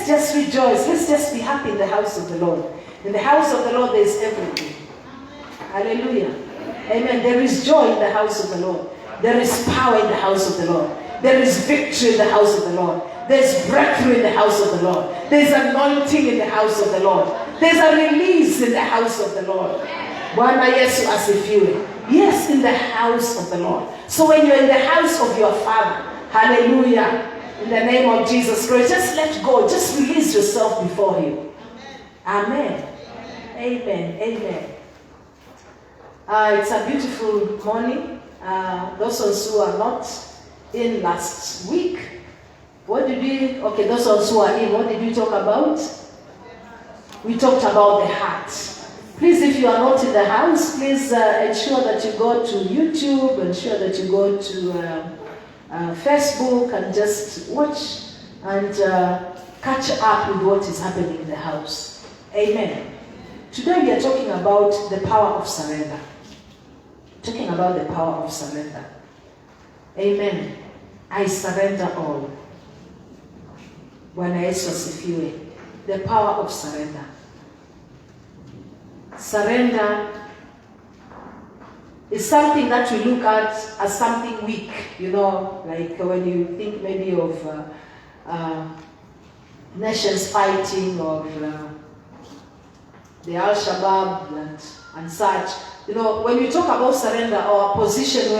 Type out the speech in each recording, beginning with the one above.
let's just rejoice. Let's just be happy in the house of the Lord. In the house of the Lord, there is everything. Hallelujah. Amen. There is joy in the house of the Lord. There is power in the house of the Lord. There is victory in the house of the Lord. There's breakthrough in the house of the Lord. There's anointing in the house of the Lord. There's a release in the house of the Lord. Bwana Yesu asifiwe. Yes, in the house of the Lord. So when you're in the house of your Father, hallelujah, in the name of Jesus Christ, just let go. Just release yourself before Him. Amen. Amen. Amen. It's a beautiful morning. Those of us who are not in last week, those of us who are in, what did we talk about? We talked about the heart. Please, if you are not in the house, please ensure that you go to YouTube, ensure that you go to Facebook and just watch and catch up with what is happening in the house. Amen. Today we are talking about the power of surrender. Talking about the power of surrender. Amen. I surrender all. Bwana Yesu asifiwe. The power of surrender. Surrender is something that we look at as something weak, like when you think maybe of nations fighting or the Al-Shabaab and such. When you talk about surrender or a position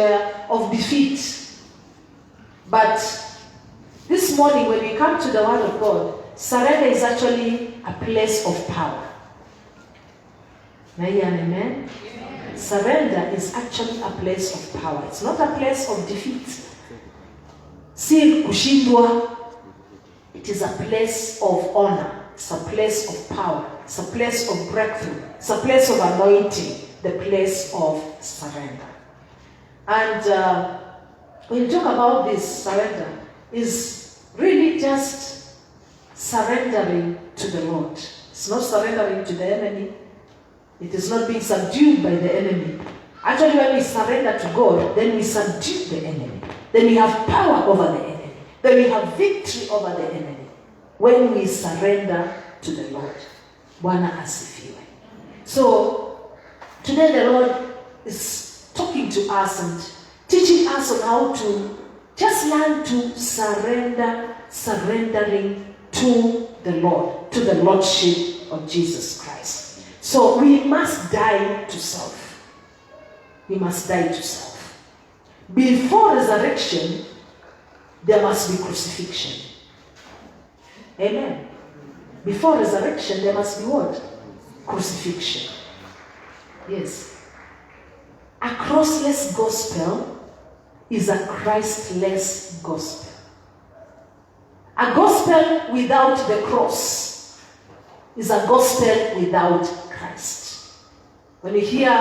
of defeat. But this morning when we come to the Word of God, surrender is actually a place of power. Amen? Surrender is actually a place of power. It's not a place of defeat. Si kushindwa. It is a place of honor. It's a place of power. It's a place of breakthrough. It's a place of anointing. The place of surrender. And when you talk about this surrender, is really just surrendering to the Lord. It's not surrendering to the enemy. It is not being subdued by the enemy. Actually, when we surrender to God, then we subdue the enemy. Then we have power over the enemy. Then we have victory over the enemy. When we surrender to the Lord. Bwana asifiwe. So, today the Lord is talking to us and teaching us on how to just learn to surrendering to the Lord, to the Lordship of Jesus Christ. So we must die to self. We must die to self. Before resurrection, there must be crucifixion. Amen. Before resurrection, there must be what? Crucifixion. Yes. A crossless gospel is a Christless gospel. A gospel without the cross is a gospel without Christ. When you hear,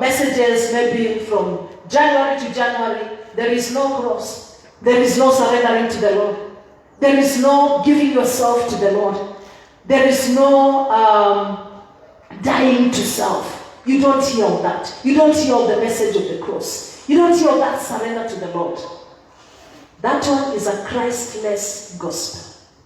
messages maybe from January to January, there is no cross. There is no surrendering to the Lord. There is no giving yourself to the Lord. There is no dying to self. You don't hear all that. You don't hear all the message of the cross. You don't hear all that surrender to the Lord. That one is a Christless gospel.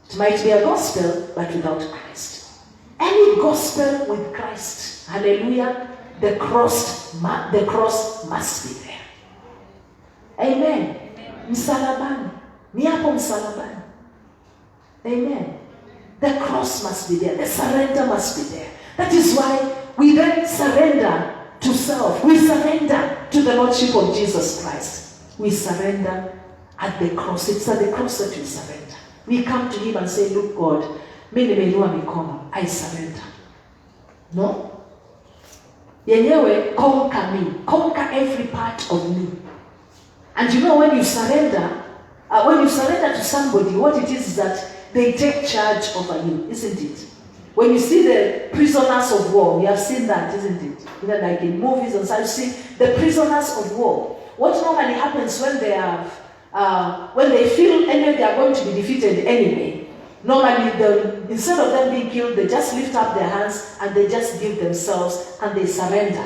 It might be a gospel, but without Christ. Any gospel with Christ, hallelujah, the cross must be there. Amen. Msalabani. Ni hapo msalabani. Amen. The cross must be there. The surrender must be there. That is why we then surrender to self. We surrender to the Lordship of Jesus Christ. We surrender at the cross. It's at the cross that we surrender. We come to Him and say, look, God, I surrender. No? Yenyewe, conquer me. Conquer every part of me. And when you surrender to somebody, what it is that they take charge over you, isn't it? When you see the prisoners of war, we have seen that, isn't it? Like in movies and such, you see the prisoners of war. What normally happens when they feel anyway they are going to be defeated anyway, normally instead of them being killed, they just lift up their hands and they just give themselves and they surrender.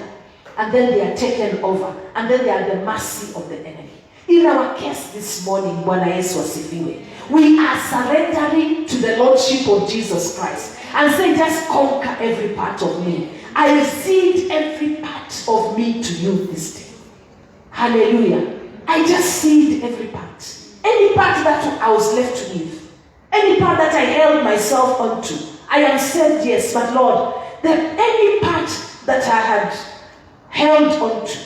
And then they are taken over. And then they are the mercy of the enemy. In our case this morning, Bwana Yesu asifiwe, we are surrendering to the Lordship of Jesus Christ. And say, just conquer every part of me. I cede every part of me to you this day. Hallelujah. I just cede every part. Any part that I was left to live. Any part that I held myself onto. I am said yes, but Lord, that any part that I had held onto,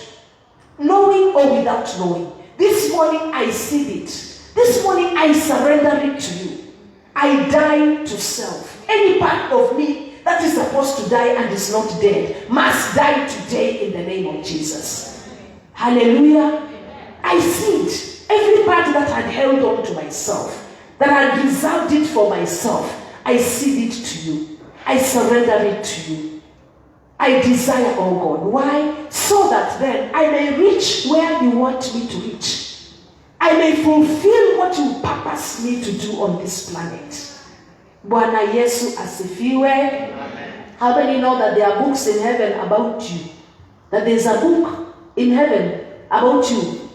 knowing or without knowing, this morning I cede it. This morning I surrender it to you. I die to self. Any part of me that is supposed to die and is not dead must die today in the name of Jesus. Hallelujah. I cede every part that I had held on to myself, that I had reserved it for myself. I cede it to you. I surrender it to you. I desire, oh God. Why? So that then I may reach where you want me to reach. I may fulfill what you purpose me to do on this planet. Bwana Yesu asifiwe. How many know that there are books in heaven about you? That there's a book in heaven about you.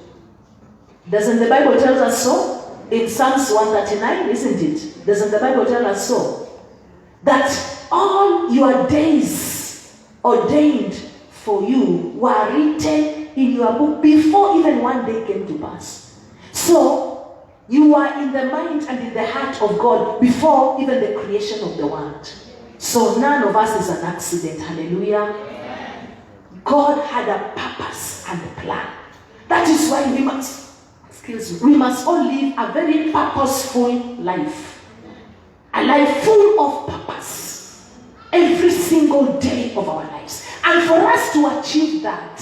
Doesn't the Bible tell us so? In Psalms 139, isn't it? Doesn't the Bible tell us so? That all your days ordained for you were written in your book before even one day came to pass. So, you are in the mind and in the heart of God before even the creation of the world. So none of us is an accident. Hallelujah. God had a purpose and a plan. That is why we must all live a very purposeful life. A life full of purpose. Every single day of our lives. And for us to achieve that,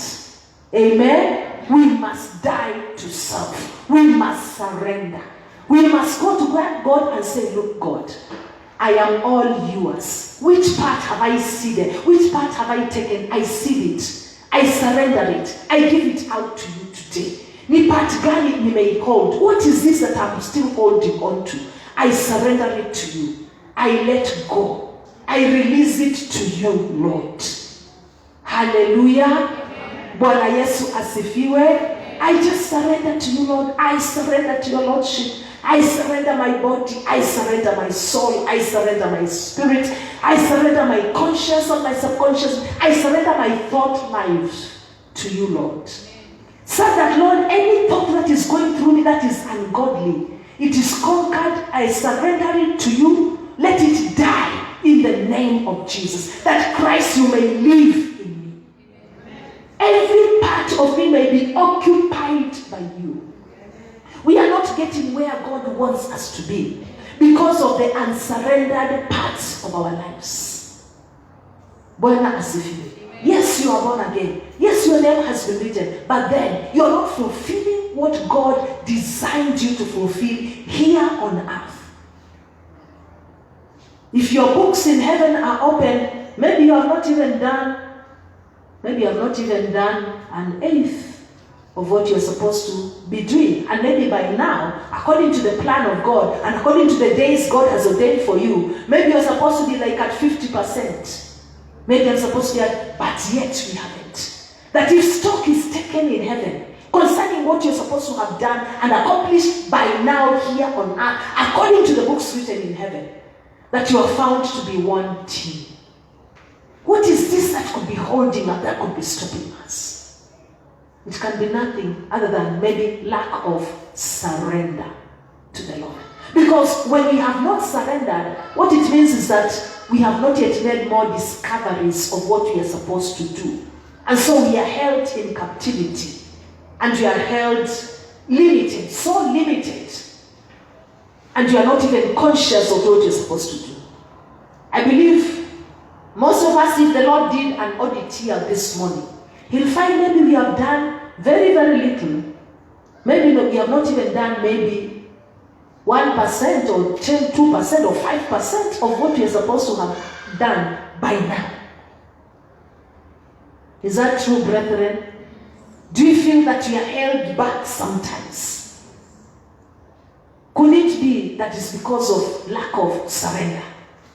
amen, we must die to self. We must surrender. We must go to God and say, look, God, I am all yours. Which part have I ceded? Which part have I taken? I cede it. I surrender it. I give it out to you today. Ni part gani ni may hold? What is this that I'm still holding on to? I surrender it to you. I let go. I release it to you, Lord. Hallelujah. Bwana Yesu asifiwe. I just surrender to you, Lord. I surrender to your Lordship. I surrender my body. I surrender my soul. I surrender my spirit. I surrender my conscious and my subconscious. I surrender my thought lives to you, Lord. So that, Lord, any thought that is going through me that is ungodly, it is conquered. I surrender it to you. Let it die in the name of Jesus. That Christ, you may live in me. Every part of me may be occupied by you. We are not getting where God wants us to be because of the unsurrendered parts of our lives. Bwana asifiwe. Yes, you are born again. Yes, your name has been written. But then, you are not fulfilling what God designed you to fulfill here on earth. If your books in heaven are open, maybe you have not even done an eighth of what you're supposed to be doing. And maybe by now, according to the plan of God, and according to the days God has ordained for you, maybe you're supposed to be like at 50%. Maybe I'm supposed to be at, but yet we haven't. That if stock is taken in heaven, concerning what you're supposed to have done and accomplished by now here on earth, according to the books written in heaven, that you are found to be wanting. What is this that could be holding up, that could be stopping us? It can be nothing other than maybe lack of surrender to the Lord. Because when we have not surrendered, what it means is that we have not yet made more discoveries of what we are supposed to do. And so we are held in captivity. And we are held limited, so limited. And you are not even conscious of what you're supposed to do. I believe most of us, if the Lord did an audit here this morning, He'll find maybe we have done very, very little. Maybe we have not even done maybe 1% or 2% or 5% of what we are supposed to have done by now. Is that true, brethren? Do you feel that you are held back sometimes? Could it be that is because of lack of surrender?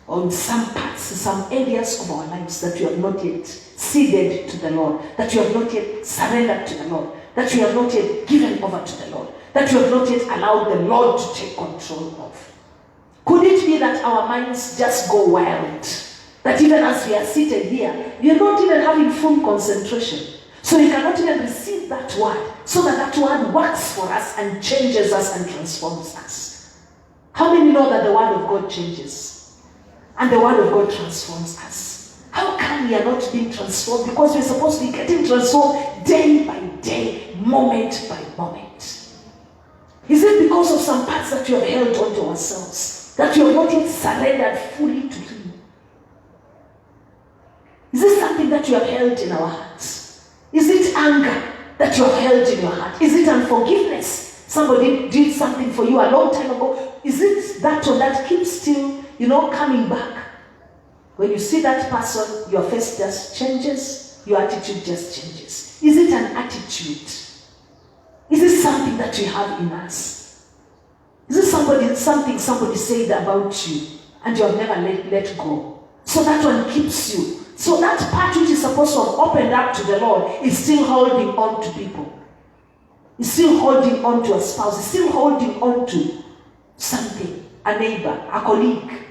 Or in some parts, some areas of our lives that you have not yet ceded to the Lord, that you have not yet surrendered to the Lord, that you have not yet given over to the Lord, that you have not yet allowed the Lord to take control of. Could it be that our minds just go wild? That even as we are seated here, we are not even having full concentration. So we cannot even receive that word, so that that word works for us and changes us and transforms us. How many know that the word of God changes? And the word of God transforms us. How come we are not being transformed? Because we're supposed to be getting transformed day by day, moment by moment. Is it because of some parts that we have held onto ourselves, that we have not yet surrendered fully to Him? Is this something that you have held in our hearts? Is it anger that you have held in your heart? Is it unforgiveness? Somebody did something for you a long time ago. Is it that one that keeps still, coming back? When you see that person, your face just changes, your attitude just changes. Is it an attitude? Is it something that we have in us? Is it something somebody said about you and you have never let go? So that one keeps you. So that part which is supposed to have opened up to the Lord is still holding on to people. Is still holding on to a spouse. Is still holding on to something. A neighbor, a colleague,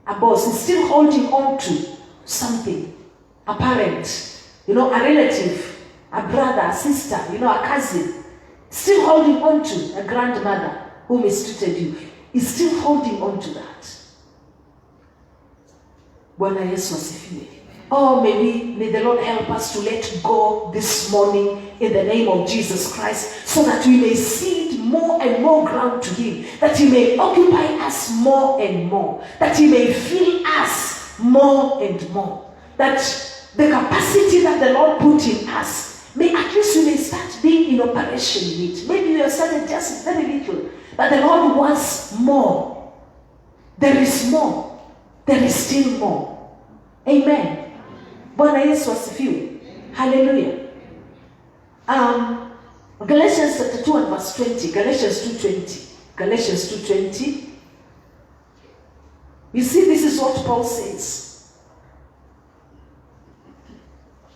a boss. Is still holding on to something. A parent, a relative, a brother, a sister, a cousin. Still holding on to a grandmother who mistreated you. Is still holding on to that. Bwana Yesu asifiwe. Oh, may the Lord help us to let go this morning in the name of Jesus Christ, so that we may cede more and more ground to Him, that He may occupy us more and more, that He may fill us more and more, that the capacity that the Lord put in us, at least we may start being in operation in it. Maybe we have started just very little, but the Lord wants more. There is more. There is still more. Amen. Bwana Yesu asifiwe. Hallelujah. Galatians chapter 2 and verse 20. Galatians 2:20. Galatians 2:20. You see, this is what Paul says.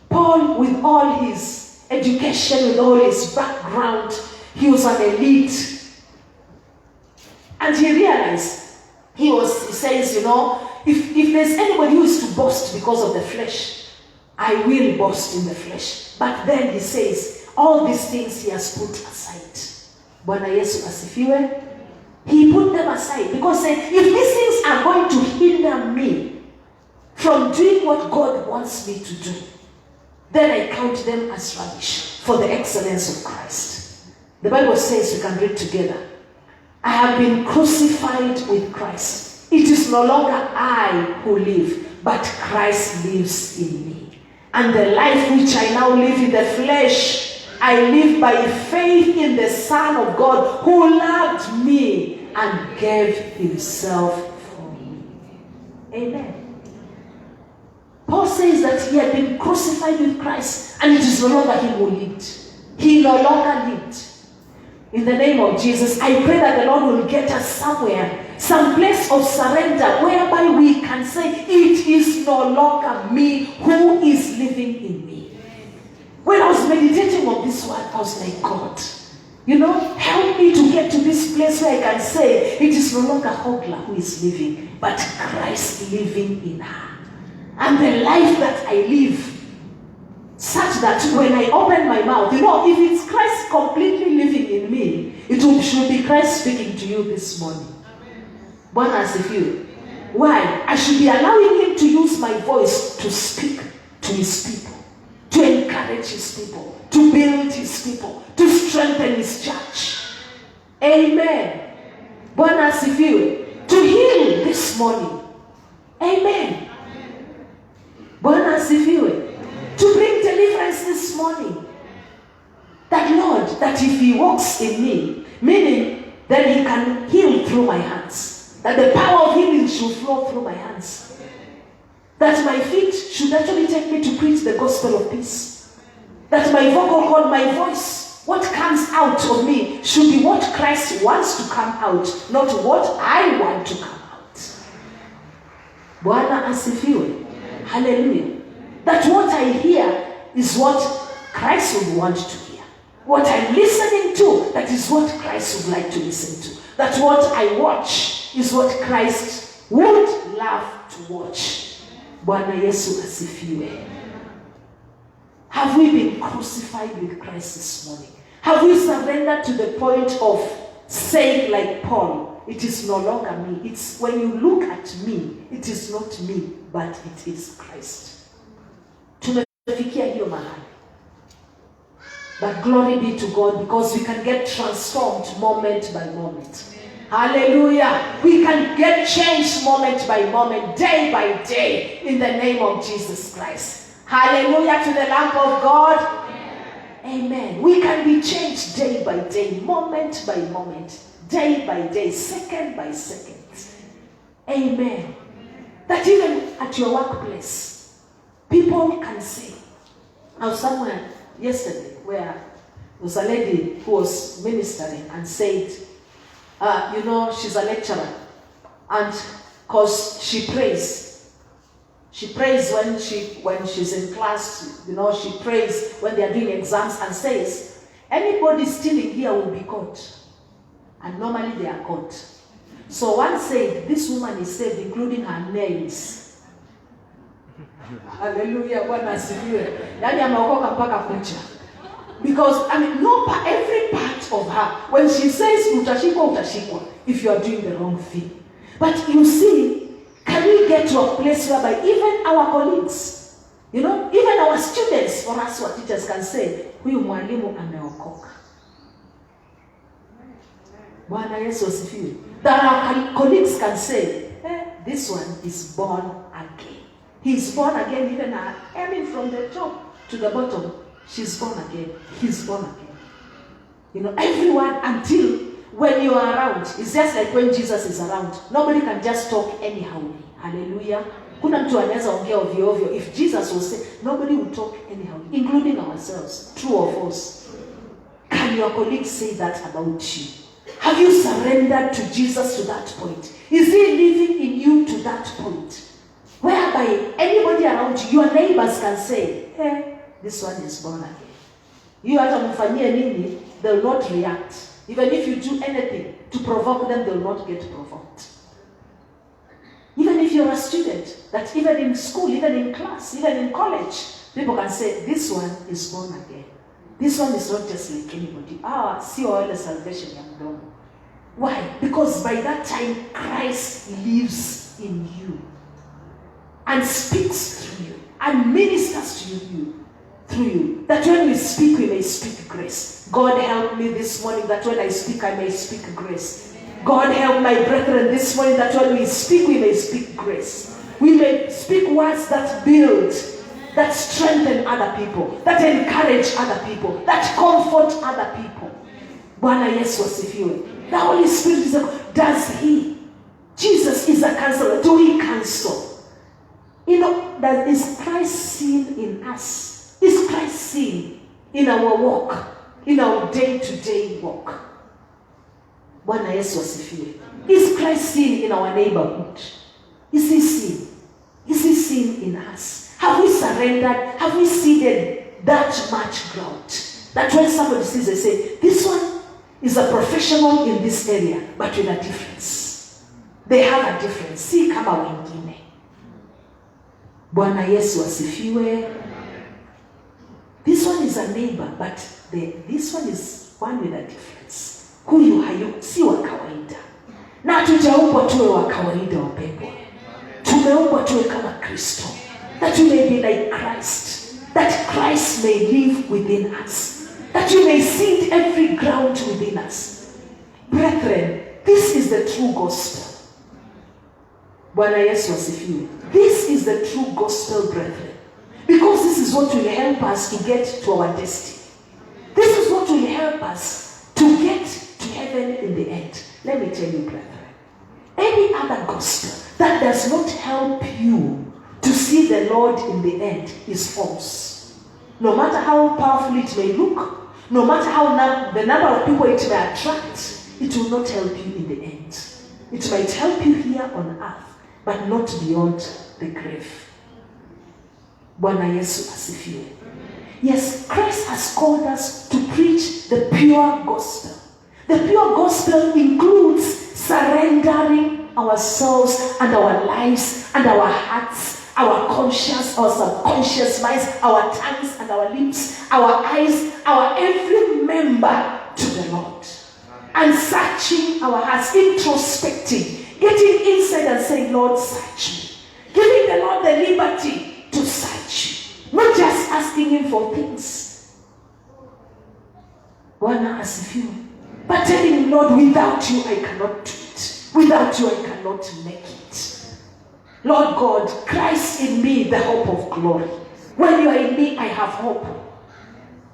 Paul, with all his education, with all his background, he was an elite. And he realized, he says, if there's anybody who is to boast because of the flesh, I will boast in the flesh. But then he says, all these things he has put aside. Bwana Yesu asifiwe. He put them aside because if these things are going to hinder me from doing what God wants me to do, then I count them as rubbish for the excellence of Christ. The Bible says, we can read together, I have been crucified with Christ. It is no longer I who live, but Christ lives in me. And the life which I now live in the flesh, I live by faith in the Son of God, who loved me and gave Himself for me. Amen. Paul says that he had been crucified with Christ, and it is no longer him who lived. He no longer lived. In the name of Jesus, I pray that the Lord will get us somewhere, some place of surrender, whereby we can say, it is no longer me who is living in me. When I was meditating on this word, I was like, God, help me to get to this place where I can say, it is no longer Hogla who is living, but Christ living in her. And the life that I live, such that when I open my mouth, if it's Christ completely living in me, should be Christ speaking to you this morning. Bwana asifiwe. Why? I should be allowing Him to use my voice to speak to His people, to encourage His people, to build His people, to strengthen His church. Amen. Bwana asifiwe. To heal this morning. Amen. Bwana asifiwe. To bring deliverance this morning. That Lord, that if He walks in me, meaning that He can heal through my hands. That the power of healing should flow through my hands. That my feet should actually take me to preach the gospel of peace. That my vocal cord, my voice, what comes out of me should be what Christ wants to come out, not what I want to come out. Bwana asifiwe. Hallelujah. That what I hear is what Christ would want to hear. What I'm listening to, that is what Christ would like to listen to. That what I watch is what Christ would love to watch. Bwana Yesu asifiwe. Have we been crucified with Christ this morning? Have we surrendered to the point of saying like Paul, it is no longer me. It's when you look at me, it is not me, but it is Christ. Tumefikia hiyo mahali. But glory be to God, because we can get transformed moment by moment. Hallelujah. We can get changed moment by moment, day by day, in the name of Jesus Christ. Hallelujah to the Lamb of God. Amen. We can be changed day by day, moment by moment, day by day, second by second. Amen. That even at your workplace, people can say, I was somewhere yesterday where there was a lady who was ministering and said, she's a lecturer, and because she prays when she's in class, she prays when they are doing exams, and says, anybody stealing here will be caught. And normally they are caught. So one said, this woman is saved, including her nails. Hallelujah, Bwana asifiwe. Yani ameokoka mpaka kucha. Because, every part of her, when she says, utashikwa, if you are doing the wrong thing. But you see, can we get to a place whereby even our colleagues, even our students, for us, our teachers can say, huyu mwalimu ameokoka. Bwana Yesu asifiwe. That our colleagues can say, this one is born again. He's born again, even from the top to the bottom. She's born again. He's born again. Everyone, until when you are around, it's just like when Jesus is around. Nobody can just talk anyhow. Hallelujah. Kuna mtu anaweza ongea ovyo ovyo. If Jesus will say, nobody will talk anyhow, including ourselves. True or false? Can your colleagues say that about you? Have you surrendered to Jesus to that point? Is he living in you to that point? Whereby anybody around you, your neighbors can say, this one is born again. You hata mfanyie nini, they'll not react. Even if you do anything to provoke them, they'll not get provoked. Even if you're a student, that even in school, even in class, even in college, people can say, this one is born again. This one is not just like anybody. See all the salvation you have done. Why? Because by that time, Christ lives in you and speaks through you and ministers to you through you. That when we speak, we may speak grace. God help me this morning that when I speak, I may speak grace. God help my brethren this morning that when we speak, we may speak grace. We may speak words that build, that strengthen other people, that encourage other people, that comfort other people. Bwana Yesu asifiwe. The Holy Spirit is does he? Jesus is a counselor. Do we counsel? That is Christ seen in us? Is Christ seen in our walk, in our day-to-day walk? Bwana Yesu asifiwe. Is Christ seen in our neighborhood? Is he seen? Is he seen in us? Have we surrendered? Have we ceded that much ground? That when somebody sees, they say, this one is a professional in this area, but with a difference. They have a difference. Si kama wengine. Bwana Yesu asifiwe. This one is a neighbor, but this one is one with a difference. Huyu si wa kawaida. Na hatujaumbwa tuwe wa kawaida wapendwa. Tumeumbwa tuwe kama Kristo. That we may be like Christ. That Christ may live within us. That we may seed every ground within us. Brethren, this is the true gospel. Bwana Yesu asifiwe. This is the true gospel, brethren. Because this is what will help us to get to our destiny. This is what will help us to get to heaven in the end. Let me tell you, brethren. Any other gospel that does not help you to see the Lord in the end is false. No matter how powerful it may look, no matter how the number of people it may attract, it will not help you in the end. It might help you here on earth, but not beyond the grave. Bwana Yesu asifiwe. Yes, Christ has called us to preach the pure gospel. The pure gospel includes surrendering ourselves and our lives and our hearts, our conscious or subconscious minds, our tongues and our lips, our eyes, our every member to the Lord. And searching our hearts, introspecting, getting inside and saying, Lord, search me. Giving the Lord the liberty to search you. Not just asking him for things. Bwana asifiwe. But telling him, Lord, without you I cannot do it. Without you I cannot make it. Lord God, Christ in me, the hope of glory. When you are in me, I have hope.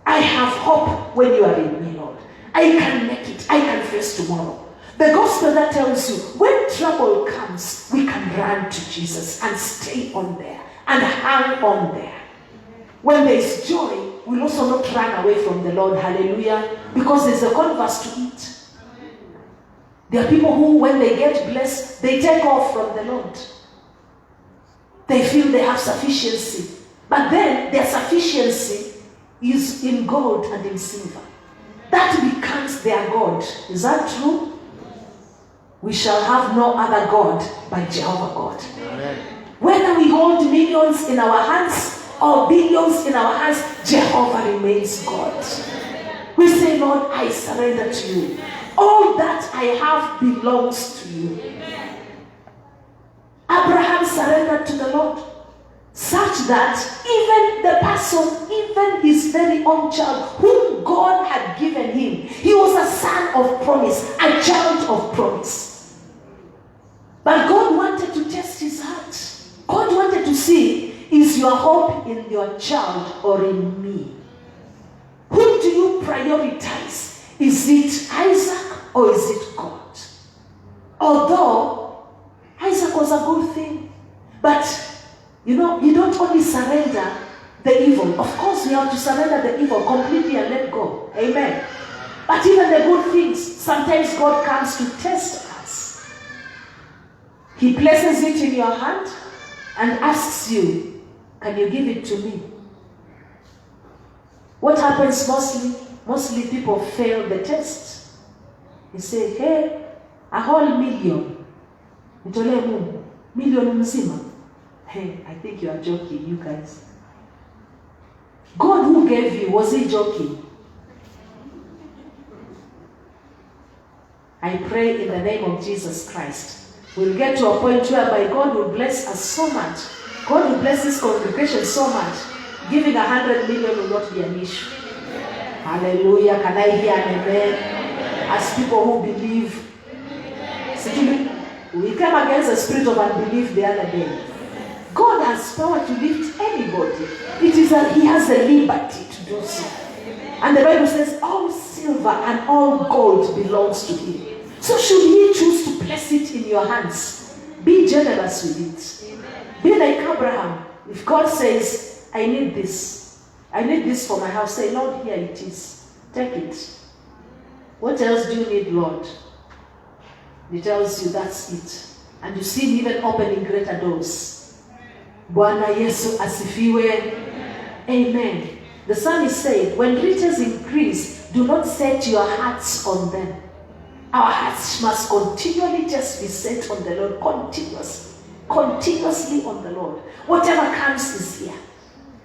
I have hope when you are in me, Lord. I can make it. I can face tomorrow. The gospel that tells you when trouble comes, we can run to Jesus and stay on there and hang on there. When there is joy, we'll also not run away from the Lord. Hallelujah. Because there's a converse to it. There are people who, when they get blessed, they take off from the Lord. They feel they have sufficiency. But then their sufficiency is in gold and in silver. That becomes their God. Is that true? We shall have no other God but Jehovah God. Amen. Whether we hold millions in our hands or billions in our hands, Jehovah remains God. We say, Lord, I surrender to you. All that I have belongs to you. Abraham surrendered to the Lord, such that even the person, even his very own child, whom God had given him, he was a son of promise, a child of promise. But God wanted to test his heart. God wanted to see, is your hope in your child or in me? Whom do you prioritize? Is it Isaac or is it God? Although Isaac was a good thing, but you don't only surrender the evil. Of course, we have to surrender the evil completely and let go. Amen. But even the good things, sometimes God comes to test us. He places it in your hand and asks you, can you give it to me? What happens mostly? Mostly people fail the test. They say, hey, a whole million. Nitolee Mungu. Million mzima. Hey, I think you are joking, you guys. God who gave you, was he joking? I pray in the name of Jesus Christ, we'll get to a point whereby God will bless us so much. God will bless this congregation so much. Giving 100 million will not be an issue. Hallelujah. Can I hear an amen? As people who believe. See, we came against the spirit of unbelief the other day. God has power to lift anybody. He has the liberty to do so. And the Bible says all silver and all gold belongs to him. So should he choose to place it in your hands, be generous with it. Be like Abraham. If God says, I need this for my house, say, Lord, here it is. Take it. What else do you need, Lord? He tells you that's it. And you see him even opening greater doors. Bwana Yesu asifiwe. Amen. The psalmist said, when riches increase, do not set your hearts on them. Our hearts must continually just be set on the Lord, continuously on the Lord. Whatever comes is here.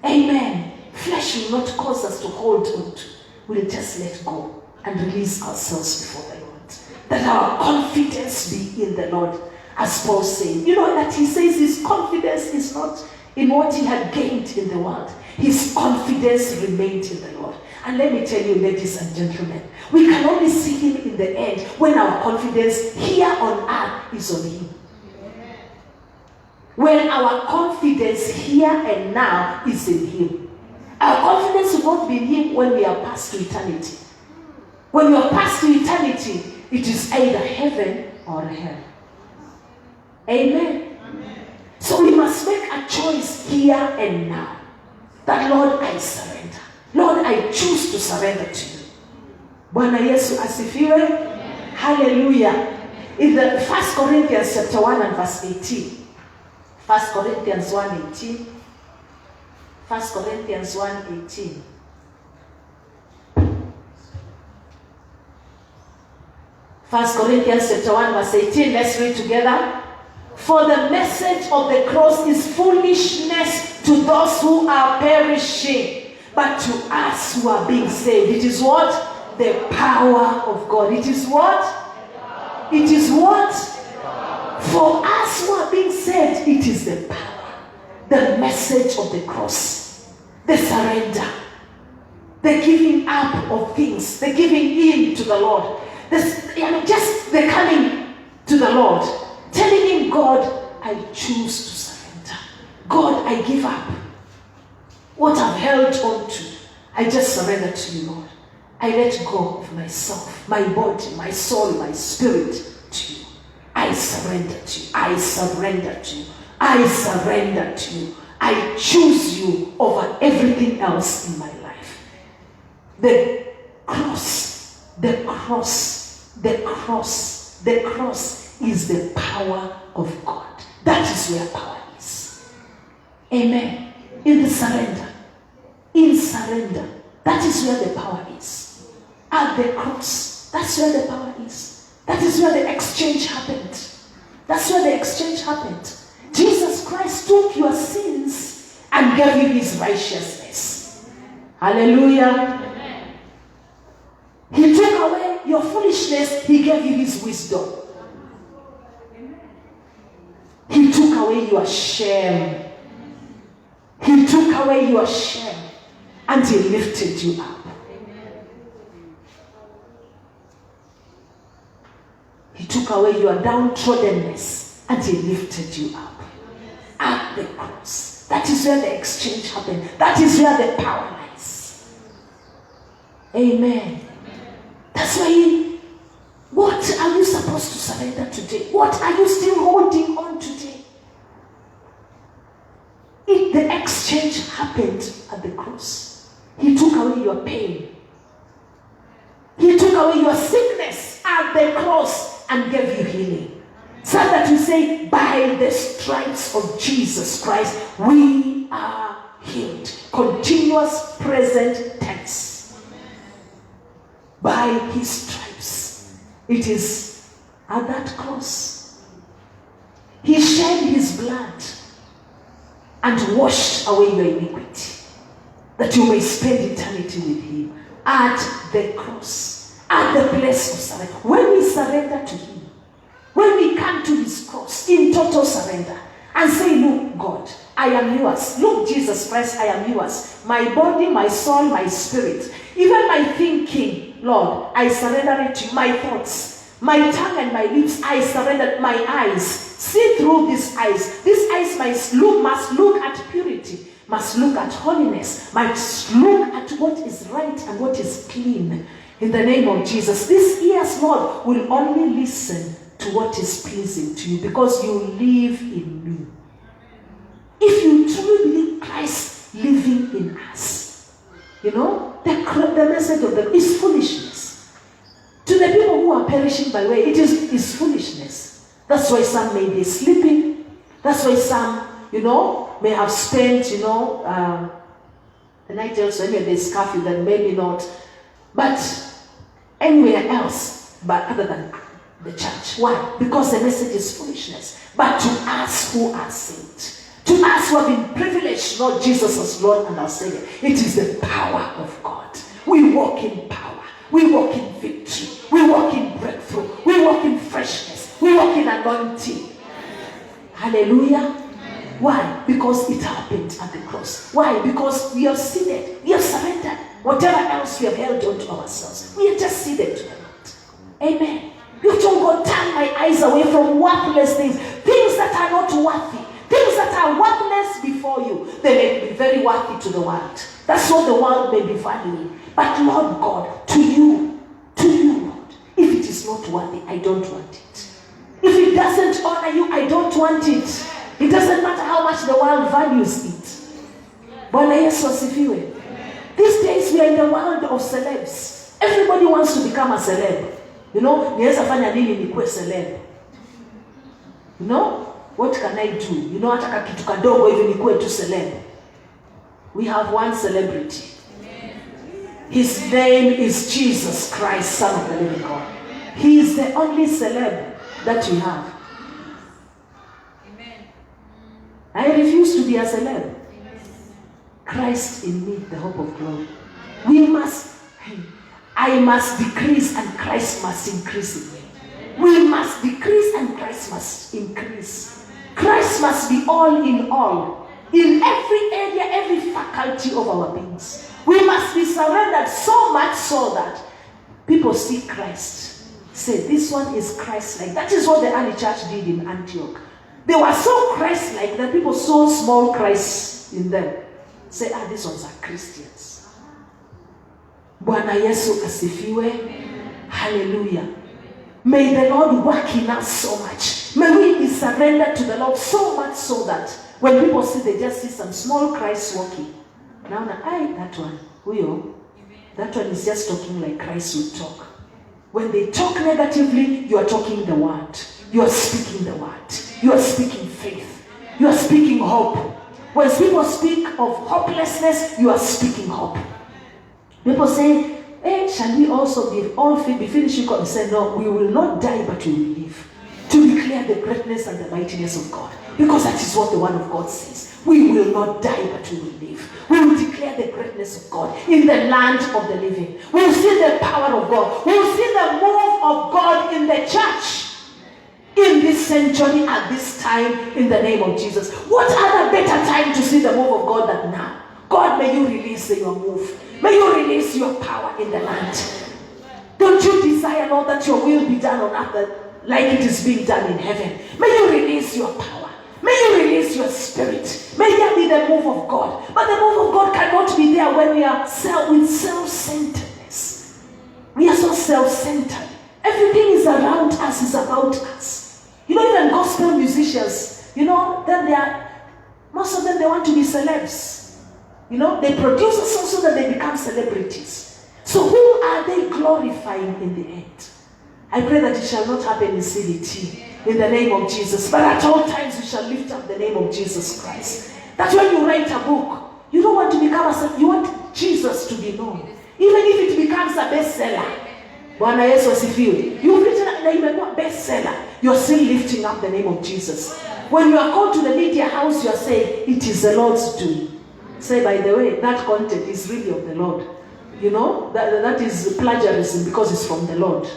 Amen. Flesh will not cause us to hold on to. We'll just let go and release ourselves before the Lord. That our confidence be in the Lord. As Paul said, that he says his confidence is not in what he had gained in the world. His confidence remained in the Lord. And let me tell you, ladies and gentlemen, we can only see him in the end when our confidence here on earth is on him. When our confidence here and now is in him. Our confidence will not be in him when we are past to eternity. When we are past to eternity, it is either heaven or hell. Amen. Amen. So we must make a choice here and now. That, Lord, I surrender. Lord, I choose to surrender to you. Bwana Yesu asifiwe. Hallelujah. In the 1 Corinthians chapter 1 and verse 18. 1 Corinthians 1:18. 1 Corinthians 1:18. 1 Corinthians chapter 1 verse 18. Let's read together. For the message of the cross is foolishness to those who are perishing, but to us who are being saved, it is what? The power of God. It is what? It is what? For us who are being saved, it is the power. The message of the cross. The surrender. The giving up of things. The giving in to the Lord. Just the coming to the Lord. Telling him, God, I choose to surrender. God, I give up. What I've held on to, I just surrender to you, Lord. I let go of myself, my body, my soul, my spirit to you. I surrender to you. I surrender to you. I surrender to you. I choose you over everything else in my life. The cross, the cross, the cross, the cross is the power of God. That is where power is. Amen. In the surrender. In surrender. That is where the power is. At the cross. That's where the power is. That is where the exchange happened. That's where the exchange happened. Jesus Christ took your sins and gave you his righteousness. Hallelujah. Amen. He took away your foolishness. He gave you his wisdom. He took away your shame. He took away your shame and he lifted you up. He took away your downtroddenness and he lifted you up. At the cross. That is where the exchange happened. That is where the power lies. Amen. That's why what are you supposed to surrender today? What are you still holding on today? The exchange happened at the cross. He took away your pain. He took away your sickness at the cross and gave you healing. So that you say, by the stripes of Jesus Christ, we are healed. Continuous present tense. By his stripes. It is at that cross. He shed his blood and washed away your iniquity, that you may spend eternity with him. At the cross, at the place of surrender. When we surrender to him, when we come to his cross in total surrender and say, look, God, I am yours. Look, Jesus Christ, I am yours. My body, my soul, my spirit, even my thinking, Lord, I surrender it to you. My thoughts, my tongue and my lips, I surrender. My eyes, see through these eyes. These eyes must look at purity, must look at holiness, must look at what is right and what is clean. In the name of Jesus, these ears, Lord, will only listen to what is pleasing to you because you live in me. If you truly believe Christ living in us, you know, the message of them is foolishness. To the people who are perishing by way, it is foolishness. That's why some may be sleeping. That's why some, may have spent, the night also, maybe there's curfew, then maybe not. But anywhere else, but other than the church. Why? Because the message is foolishness. But to us who are saved, to us who have been privileged, Lord Jesus as Lord and our Savior, it is the power of God. We walk in power. We walk in victory. We walk in breakthrough. We walk in freshness. We walk in anointing. Hallelujah. Why? Because it happened at the cross. Why? Because we are seated. We have surrendered. Whatever else we have held on to ourselves, we are just seated to the Lord. Amen. You told God, turn my eyes away from worthless things. Things that are not worthy. Things that are worthless before you. They may be very worthy to the world. That's what the world may be valuing. But Lord God, to you, Lord, if it is not worthy, I don't want it. If it doesn't honor you, I don't want it. It doesn't matter how much the world values it. Bwana Yesu asifiwe. These days we are in the world of celebs. Everybody wants to become a celeb. Niweza fanya nini nikuwe celeb? What can I do? Hata kitu kadogo hivi nikuwe tu celeb. We have one celebrity. His name is Jesus Christ, Son of the living God. He is the only celeb that we have. Amen. I refuse to be a celeb. Christ in me, the hope of glory. I must decrease and Christ must increase in me. We must decrease and Christ must increase. Christ must be all in all. In every area, every faculty of our beings. We must be surrendered so much so that people see Christ. Say, this one is Christ-like. That is what the early church did in Antioch. They were so Christ-like that people saw small Christ in them. Say, these ones are Christians. Bwana Yesu asifiwe. Hallelujah. May the Lord work in us so much. May we be surrendered to the Lord so much so that when people see, they just see some small Christ walking. Now, that one is just talking like Christ would talk. When they talk negatively, you are talking the word. You are speaking the word. You are speaking faith. You are speaking hope. When people speak of hopelessness, you are speaking hope. People say, shall we also be finished? You can say, no, we will not die, but we will live. To declare the greatness and the mightiness of God. Because that is what the word of God says. We will not die, but we will live. We will declare the greatness of God in the land of the living. We will see the power of God. We will see the move of God in the church. In this century, at this time, in the name of Jesus. What other better time to see the move of God than now? God, may you release your move. May you release your power in the land. Don't you desire, Lord, that your will be done on earth like it is being done in heaven? May you release your power. May you release your spirit. May there be the move of God. But the move of God cannot be there when we are with self-centeredness. We are so self-centered. Everything is around us, is about us. Even gospel musicians, most of them, they want to be celebs. They produce a song so that they become celebrities. So who are they glorifying in the end? I pray that it shall not happen in CDT. In the name of Jesus. But at all times we shall lift up the name of Jesus Christ. That's when you write a book. You don't want to become you want Jesus to be known. Even if it becomes a bestseller. Bwana Yesu asifiwe. You've written a bestseller. You're still lifting up the name of Jesus. When you are called to the media house, you are saying, it is the Lord's doing. Say, by the way, that content is really of the Lord. That is plagiarism because it's from the Lord.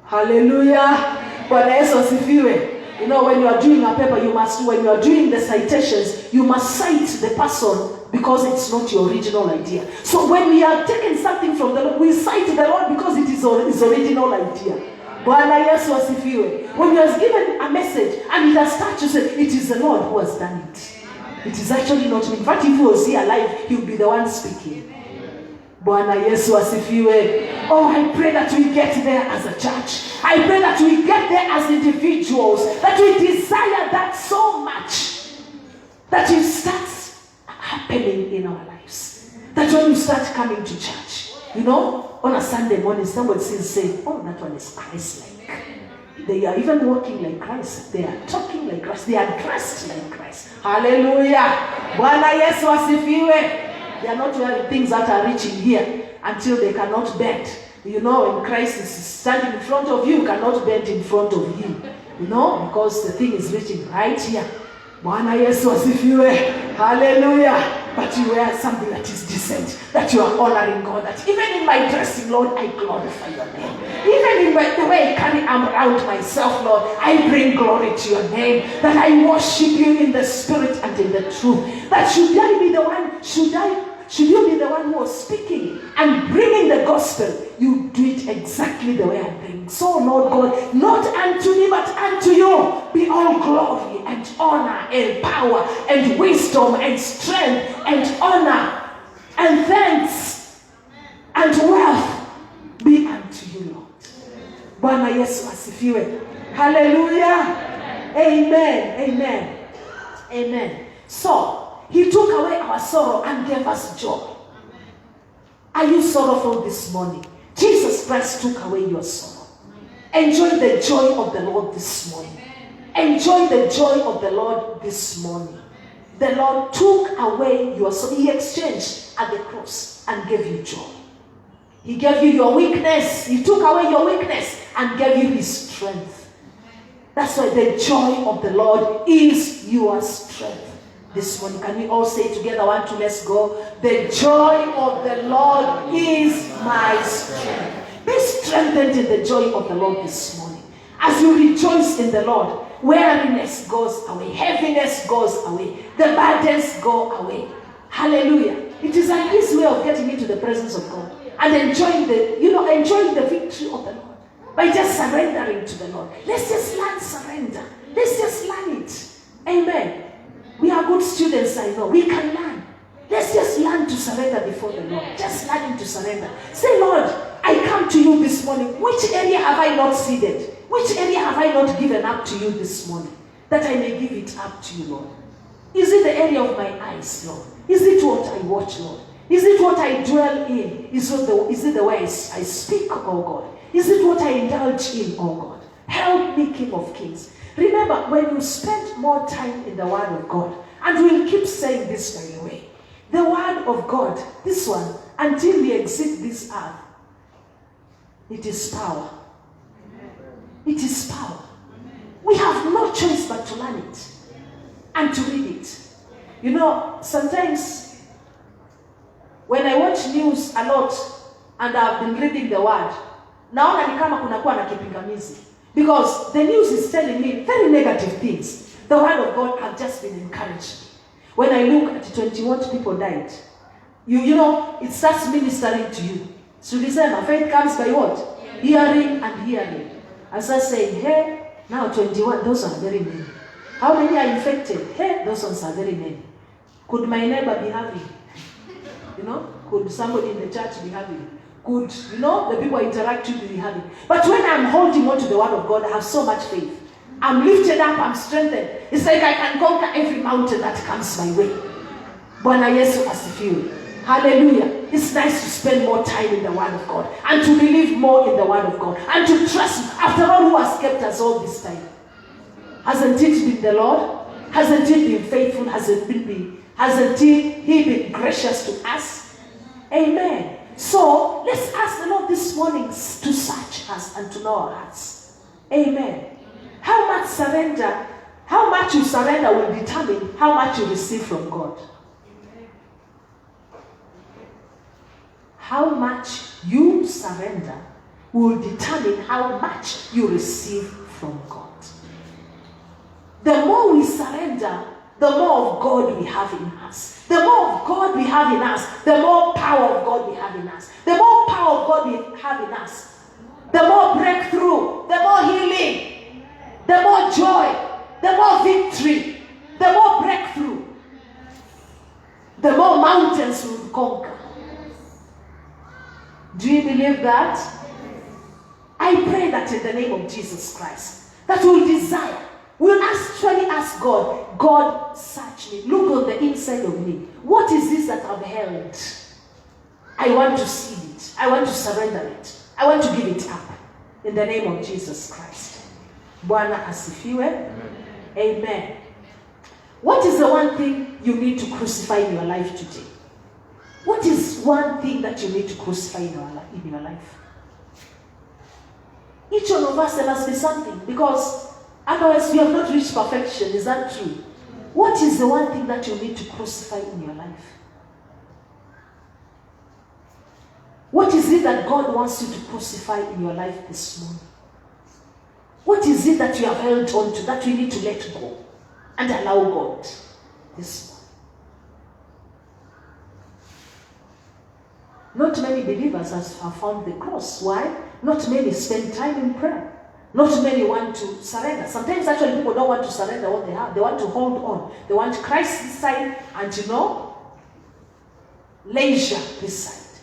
Hallelujah. Bwana Yesu asifiwe. When you are doing a paper, when you are doing the citations, you must cite the person because it's not your original idea. So when we are taking something from the Lord, we cite the Lord because it is his original idea. Bwana Yesu asifiwe. When you are given a message and it has touched you, say, it is the Lord who has done it. It is actually not me. In fact, if he was here alive, he would be the one speaking. Bwana Yesu asifiwe. Oh, I pray that we get there as a church. I pray that we get there as individuals. That we desire that so much. That it starts happening in our lives. That when you start coming to church, on a Sunday morning, somebody say, oh, that one is Christ-like. They are even walking like Christ. They are talking like Christ. They are dressed like Christ. Hallelujah. Bwana Yesu asifiwe. They are not wearing things that are reaching here until they cannot bend. When Christ is standing in front of you, you cannot bend in front of him. Because the thing is reaching right here. Bwana Yesu asifiwe. Hallelujah. But you wear something that is decent, that you are honoring God. That even in my dressing, Lord, I glorify your name. Even in the way I carry arm around myself, Lord, I bring glory to your name. That I worship you in the spirit and in the truth. That should you be the one who was speaking and bringing the gospel, you do it exactly the way I bring. So, Lord God, not unto me, but unto you be all glory and honor and power and wisdom and strength and honor and thanks and wealth be unto you, Lord. Bwana Yesu asifiwe. Hallelujah. Amen. Amen. Amen. So, he took away our sorrow and gave us joy. Are you sorrowful this morning? Jesus Christ took away your sorrow. Enjoy the joy of the Lord this morning. Enjoy the joy of the Lord this morning. The Lord took away your sorrow. He exchanged at the cross and gave you joy. He gave you your weakness. He took away your weakness and gave you his strength. That's why the joy of the Lord is your strength. This morning, can we all say together, 1, 2, let's go. The joy of the Lord is my strength. Be strengthened in the joy of the Lord this morning. As you rejoice in the Lord, weariness goes away, heaviness goes away, the burdens go away. Hallelujah. It is an easy way of getting into the presence of God and enjoying the victory of the Lord by just surrendering to the Lord. Let's just learn surrender. Let's just learn it. Amen. We are good students, I know. We can learn. Let's just learn to surrender before the Lord. Just learning to surrender. Say, Lord, I come to you this morning. Which area have I not ceded? Which area have I not given up to you this morning? That I may give it up to you, Lord. Is it the area of my eyes, Lord? Is it what I watch, Lord? Is it what I dwell in? Is it the way I speak, oh God? Is it what I indulge in, oh God? Help me, King of Kings. Remember, when you spend more time in the Word of God, and we'll keep saying this, by the way, the Word of God, this one, until we exit this earth, it is power. It is power. We have no choice but to learn it and to read it. You know, sometimes when I watch news a lot and I've been reading the Word, naona ni kama kunakuwa na kipingamizi. Because the news is telling me very negative things. The Word of God has just been encouraged. When I look at 21 people died, you know, it starts ministering to you. So listen, faith comes by what? Hearing and hearing. As I say, hey, now 21, those are very many. How many are infected? Hey, those ones are very many. Could my neighbor be having? You know, could somebody in the church be having? Could, the people I interact with be having? But when I'm holding on to the Word of God, I have so much faith. I'm lifted up, I'm strengthened. It's like I can conquer every mountain that comes my way. Bwana Yesu asifiwe. Hallelujah. It's nice to spend more time in the Word of God and to believe more in the Word of God and to trust Him. After all, who has kept us all this time? Hasn't it been the Lord? Hasn't He been faithful? Hasn't He been gracious to us? Amen. So let's ask the Lord this morning to search us and to know our hearts. Amen. How much you surrender will determine how much you receive from God. How much you surrender will determine how much you receive from God. The more we surrender, the more of God we have in us. The more of God we have in us, the more power of God we have in us. The more power of God we have in us, the more breakthrough, the more healing, the more joy, the more victory, the more breakthrough, the more mountains we will conquer. Do you believe that? I pray that in the name of Jesus Christ, that we'll desire, we'll actually ask God, God, search me. Look on the inside of me. What is this that I've held? I want to see it. I want to surrender it. I want to give it up. In the name of Jesus Christ. Bwana asifiwe. Amen. What is the one thing you need to crucify in your life today? What is one thing that you need to crucify in your life? Each one of us, there must be something, because otherwise we have not reached perfection. Is that true? What is the one thing that you need to crucify in your life? What is it that God wants you to crucify in your life this morning? What is it that you have held on to that you need to let go and allow God this morning? Not many believers have found the cross. Why? Not many spend time in prayer. Not many want to surrender. Sometimes actually people don't want to surrender what they have. They want to hold on. They want Christ this side and leisure this side.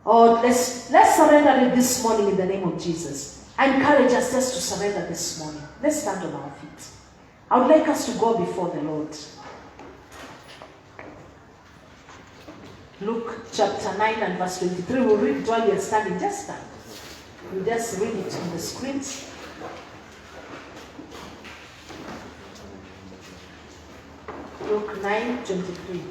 Oh, let's surrender it this morning in the name of Jesus. I encourage us just to surrender this morning. Let's stand on our feet. I would like us to go before the Lord. Luke chapter 9 and verse 23. We'll read it while we are standing. Just stand. We'll just read it on the screens. Luke 9:23.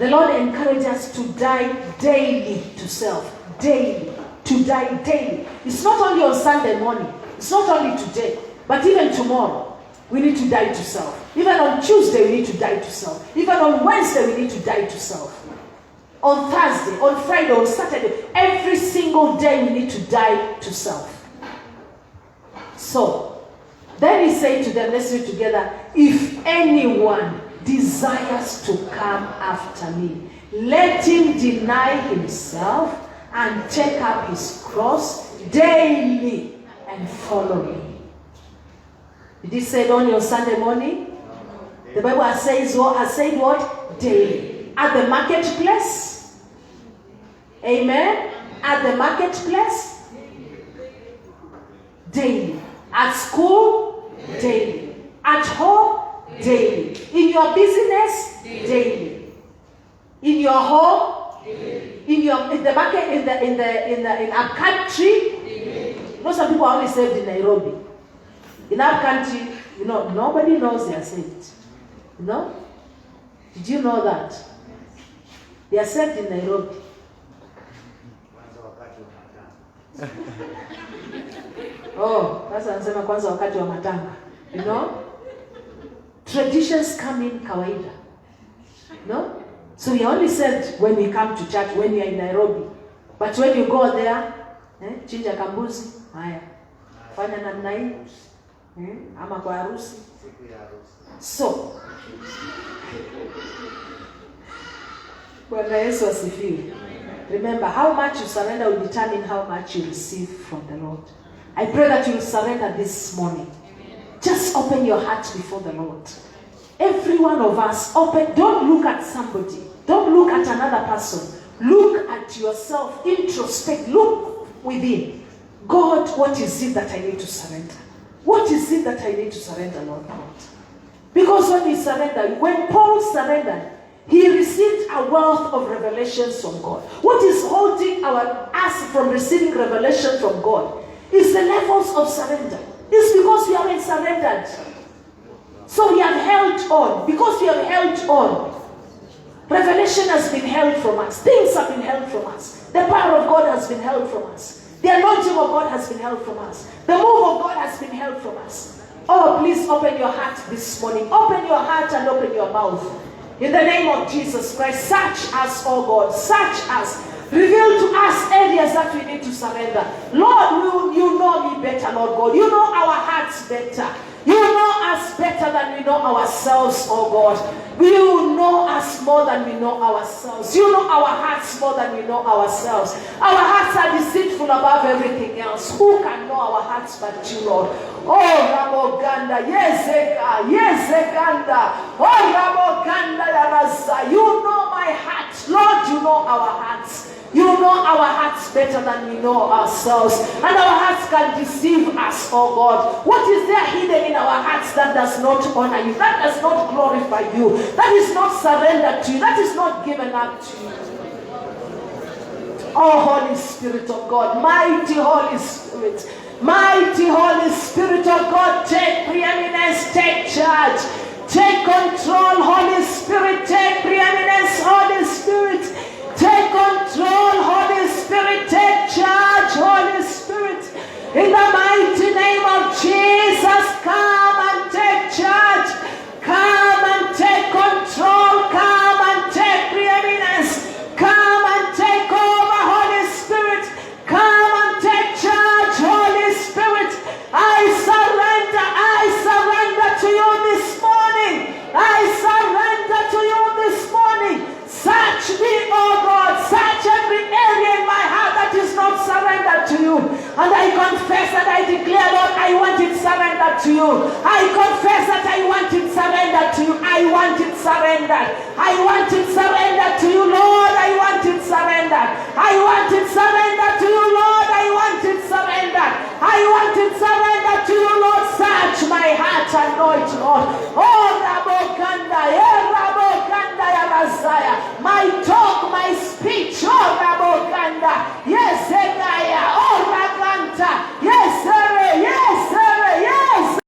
The Lord encourages us to die daily to self. Daily. To die daily. It's not only on Sunday morning. It's not only today. But even tomorrow, we need to die to self. Even on Tuesday, we need to die to self. Even on Wednesday, we need to die to self. On Thursday, on Friday, on Saturday, every single day we need to die to self. So, then he said to them, let's read together, if anyone desires to come after me, let him deny himself and take up his cross daily and follow me. Did he say it on your Sunday morning? The Bible says what? Daily. At the marketplace. Amen. At the marketplace. Daily. At school. Daily. At home. Daily. In your business. Daily. In your home. In the market. In our country. You know, some people are only saved in Nairobi. In our country, you know, nobody knows they are saved. You know? Did you know that? They are saved in Nairobi. Oh, that's anasema kwanza wakati wa matanga. You know? Traditions come in kawaida. No? So we only saved when we come to church, when we are in Nairobi. But when you go there, chinja kambuzi, haya. Fanya namna hii. Ama kwa harusi. So, Bwana Yesu asifiwe. Remember, how much you surrender will determine how much you receive from the Lord. I pray that you will surrender this morning. Just open your heart before the Lord. Every one of us, open. Don't look at somebody. Don't look at another person. Look at yourself. Introspect. Look within. God, what is it that I need to surrender? What is it that I need to surrender, Lord God? Because when we surrender, when Paul surrendered, he received a wealth of revelations from God. What is holding us from receiving revelation from God is the levels of surrender. It's because we haven't surrendered. So we have held on. Because we have held on, revelation has been held from us. Things have been held from us. The power of God has been held from us. The anointing of God has been held from us. The move of God has been held from us. Oh, please open your heart this morning. Open your heart and open your mouth. In the name of Jesus Christ, search us, oh God. Search us. Reveal to us areas that we need to surrender. Lord, you know me better, Lord God. You know our hearts better. You know us better than we know ourselves, oh God. You know us more than we know ourselves. You know our hearts more than we know ourselves. Our hearts are deceitful above everything else. Who can know our hearts but you, Lord? Oh, Ramoganda, Yezeganda. Oh, Ramoganda, Yaraza. You know my heart. Lord, you know our hearts. You know our hearts better than we know ourselves. And our hearts can deceive us, oh God. What is there hidden in our hearts that does not honor you, that does not glorify you, that is not surrendered to you, that is not given up to you? Oh, Holy Spirit of God, mighty Holy Spirit, mighty Holy Spirit of God, take preeminence, take charge, take control, Holy Spirit, take preeminence, Holy Spirit. Take control, Holy Spirit. Take charge, Holy Spirit. In the mighty name of Jesus, come and take charge. Come and take control. Come and take preeminence. Come and take over, Holy Spirit. Come and take charge, Holy Spirit. I surrender to you this morning. I surrender to you this morning. Search me, oh God, search every area in my heart that is not surrendered to you. And I confess and I declare, Lord, I want it surrendered to you. I confess that I want it surrendered to you. I want it surrendered. I want it surrendered to you, Lord. I want it surrendered. I want it surrendered to you, Lord. I want it surrendered. I want it surrendered to you, Lord. Search my heart and know it, Lord. Oh, Rabokanda, yeah.